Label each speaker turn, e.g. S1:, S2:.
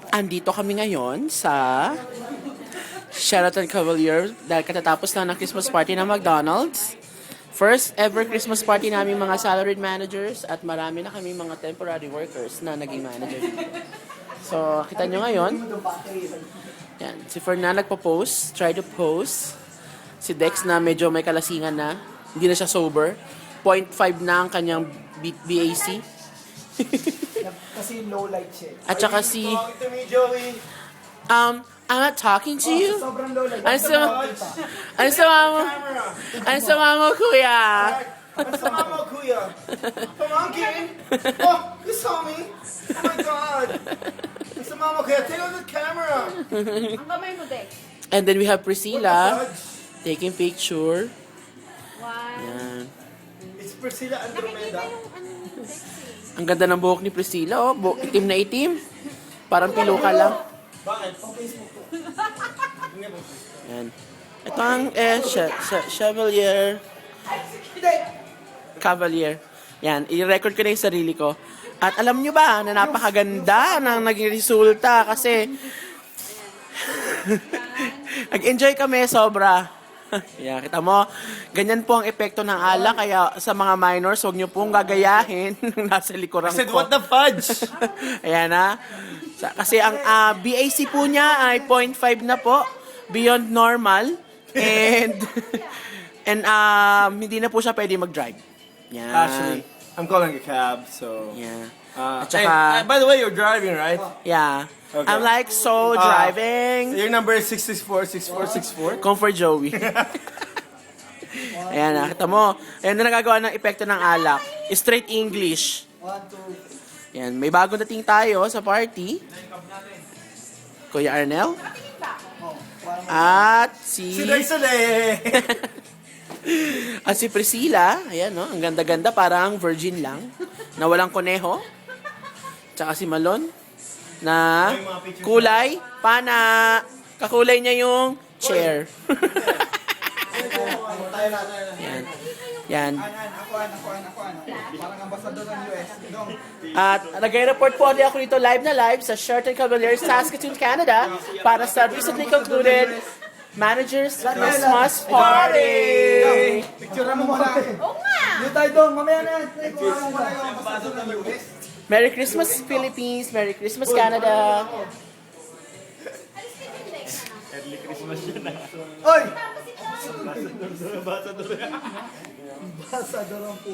S1: Andito kami ngayon sa Sheraton Cavalier dahil katatapos lang ng Christmas party ng McDonald's. First ever Christmas party namin mga salaried managers at marami na kami mga temporary workers na naging manager. So, kita nyo ngayon. Yan, si Fernan nagpo-post, try to post. Si Dex na medyo may kalasingan na, hindi na siya sober. 0.5 na ang kanyang BAC.
S2: Kasi low light siya.
S1: At saka si...
S3: Talk to me, Joey.
S1: I'm not talking to you.
S2: Sobrang low light.
S1: Ano sama mo, kuya?
S3: Ang sama mo, kuya. Pamangkin? Oh, you saw me? Oh my God. Ang sama mo, kuya. Take out the camera.
S4: Ang kamay mo, Dex.
S1: And then we have Priscilla
S3: Fudge.
S1: taking picture.
S4: One.
S1: Yan.
S3: It's Priscilla
S4: Nakikita
S3: Andromeda.
S4: yung ano, Dex.
S1: Ang ganda ng buhok ni Priscilla, oh. Itim na itim. Parang piluka lang.
S3: Bakit?
S1: Yan. Ito ang Chevalier. Cavalier. Yan, i-record ko na yung sarili ko. At alam nyo ba na napakaganda ng naging resulta kasi nag-enjoy kami sobra. Yan, kita mo, ganyan po ang epekto ng alak, kaya sa mga minors, huwag nyo pong gagayahin nasa likuran
S3: I said,
S1: ko.
S3: what the fudge?
S1: Ayan na. Kasi ang BAC po niya ay 0.5 na po, beyond normal, and hindi na po siya pwede mag-drive. Yan.
S3: Actually, I'm calling a cab, so...
S1: Yeah.
S3: At
S1: saka-
S3: by the way, you're driving, right?
S1: Yeah.
S3: Okay.
S1: I'm like so driving.
S3: Your number is 664-6464?
S1: Comfort Joey. Ayan, nakita mo. Ayan na nagagawa ng epekto ng alak. Straight English.
S2: 1, 2,
S1: Yan, may bagong dating tayo sa party. Kuya Arnel. At
S3: Si Daisole!
S1: at si Priscilla. Ayan, no? Ang ganda-ganda, parang virgin lang. Na walang koneho. Tsaka si Malon. Na kulay, pana. Kakulay niya yung chair. Yan. Yan.
S2: Parang ambasador ng US.
S1: At nag-report po ako dito live na live sa Sheraton Cavalier, Saskatoon, Canada para sa recently concluded Managers Christmas Party!
S2: Picture mo muna.
S4: Oo nga!
S2: Dito tayo doon. Mamaya na.
S1: Merry Christmas Philippines! Merry Christmas Canada!
S2: Oy! Ambasador ang